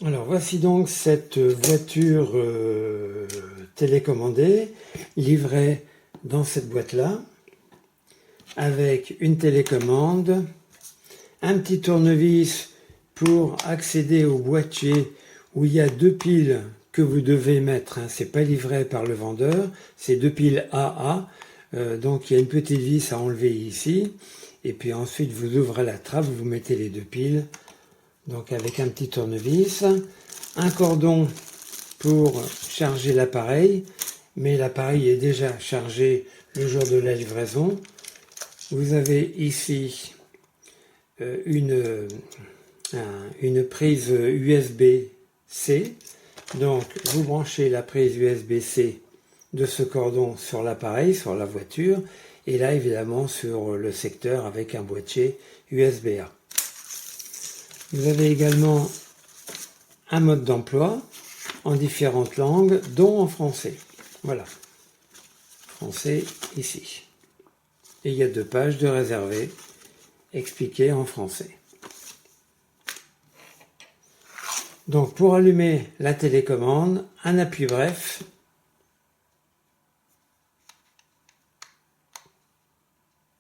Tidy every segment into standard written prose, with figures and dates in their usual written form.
Alors voici donc cette voiture télécommandée livrée dans cette boîte-là avec une télécommande, un petit tournevis pour accéder au boîtier où il y a deux piles que vous devez mettre. C'est pas livré par le vendeur, c'est deux piles AA. Donc il y a une petite vis à enlever ici. Et puis ensuite vous ouvrez la trappe, vous mettez les deux piles. Donc avec un petit tournevis, un cordon pour charger l'appareil, mais l'appareil est déjà chargé le jour de la livraison. Vous avez ici une prise USB-C, donc vous branchez la prise USB-C de ce cordon sur l'appareil, sur la voiture, et là évidemment sur le secteur avec un boîtier USB-A. Vous avez également un mode d'emploi en différentes langues, dont en français. Voilà, français ici. Et il y a 2 pages de réservé expliquées en français. Donc pour allumer la télécommande, un appui bref.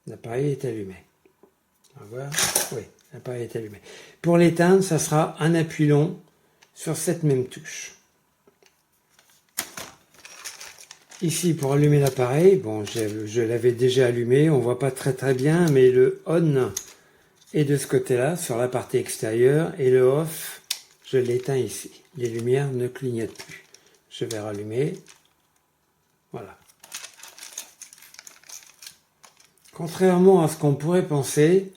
L'appareil est allumé. On va voir. Oui, l'appareil est allumé. Pour l'éteindre, ça sera un appui long sur cette même touche. Ici, pour allumer l'appareil, bon, je l'avais déjà allumé, on voit pas très bien, mais le on est de ce côté-là, sur la partie extérieure, et le off, je l'éteins ici. Les lumières ne clignotent plus. Je vais rallumer. Voilà. Contrairement à ce qu'on pourrait penser,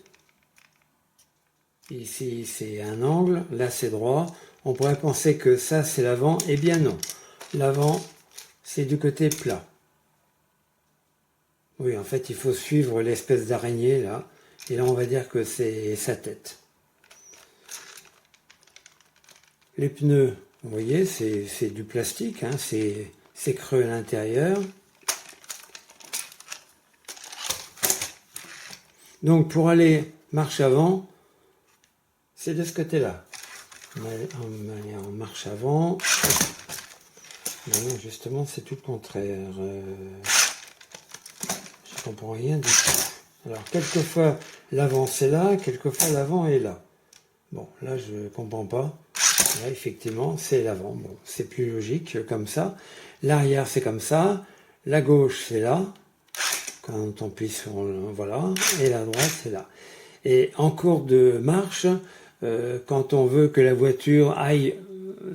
ici c'est un angle, là c'est droit, on pourrait penser que ça c'est l'avant, eh bien non. L'avant c'est du côté plat. Oui, en fait il faut suivre l'espèce d'araignée là, et là on va dire que c'est sa tête. Les pneus, vous voyez, c'est du plastique, hein, c'est creux à l'intérieur. Donc pour aller marche avant, c'est de ce côté-là. On va aller en marche avant. Non, justement, c'est tout le contraire. Je comprends rien du tout. Alors, quelquefois, l'avant c'est là, quelquefois l'avant est là. Bon, là, je comprends pas. Là, effectivement, c'est l'avant. Bon, c'est plus logique comme ça. L'arrière, c'est comme ça. La gauche, c'est là. Quand on plie sur... Voilà. Et la droite, c'est là. Et en cours de marche, quand on veut que la voiture aille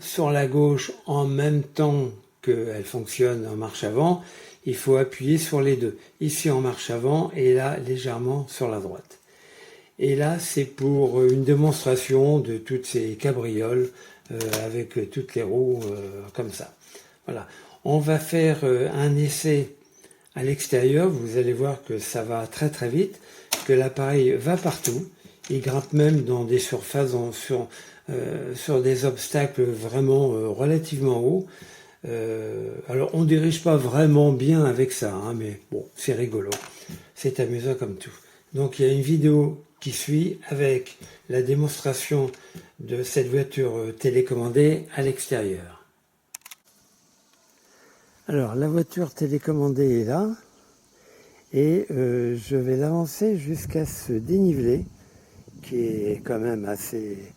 sur la gauche en même temps qu'elle fonctionne en marche avant, il faut appuyer sur les deux. Ici en marche avant et là légèrement sur la droite. Et là c'est pour une démonstration de toutes ces cabrioles avec toutes les roues comme ça. Voilà. On va faire un essai à l'extérieur. Vous allez voir que ça va très vite, que l'appareil va partout. Il grimpe même dans des surfaces, sur des obstacles vraiment relativement hauts. Alors on ne dirige pas vraiment bien avec ça, hein, mais bon, c'est rigolo. C'est amusant comme tout. Donc il y a une vidéo qui suit avec la démonstration de cette voiture télécommandée à l'extérieur. Alors la voiture télécommandée est là. Et je vais l'avancer jusqu'à ce dénivelé qui est quand même assez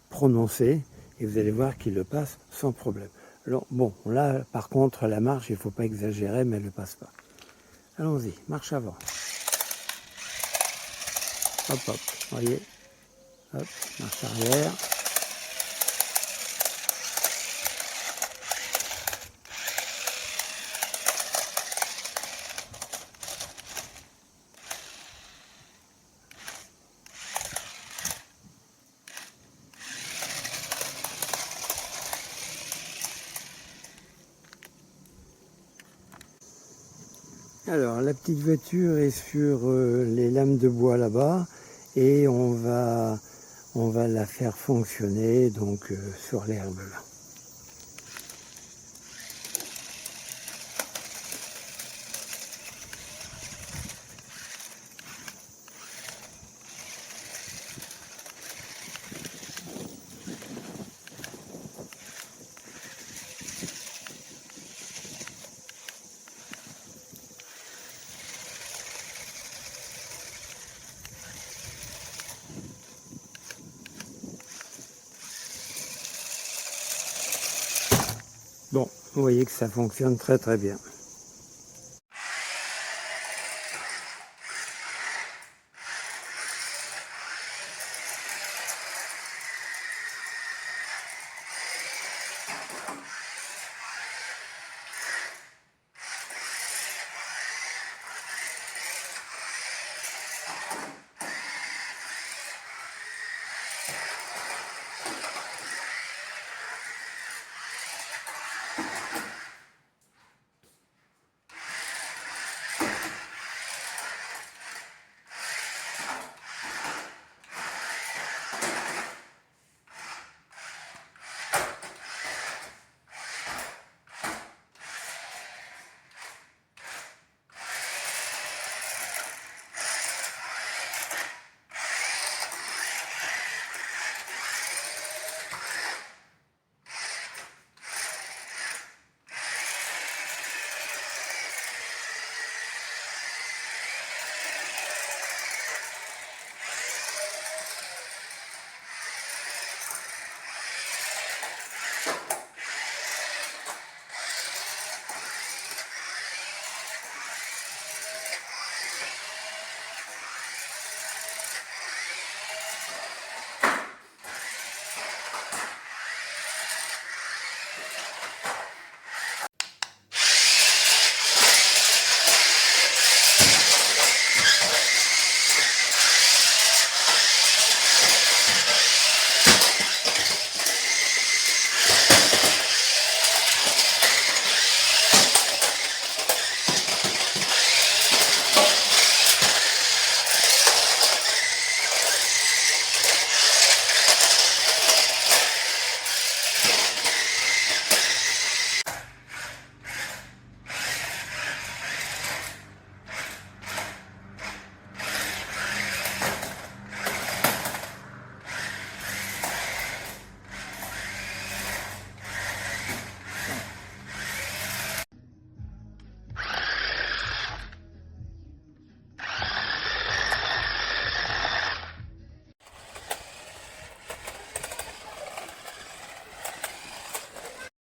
prononcé, et vous allez voir qu'il le passe sans problème. Alors bon, là par contre la marche, il ne faut pas exagérer, mais elle ne le passe pas. Allons-y, marche avant. Hop hop, voyez, hop, marche arrière. Alors la petite voiture est sur les lames de bois là-bas et on va la faire fonctionner donc sur l'herbe là. Bon, vous voyez que ça fonctionne très très bien.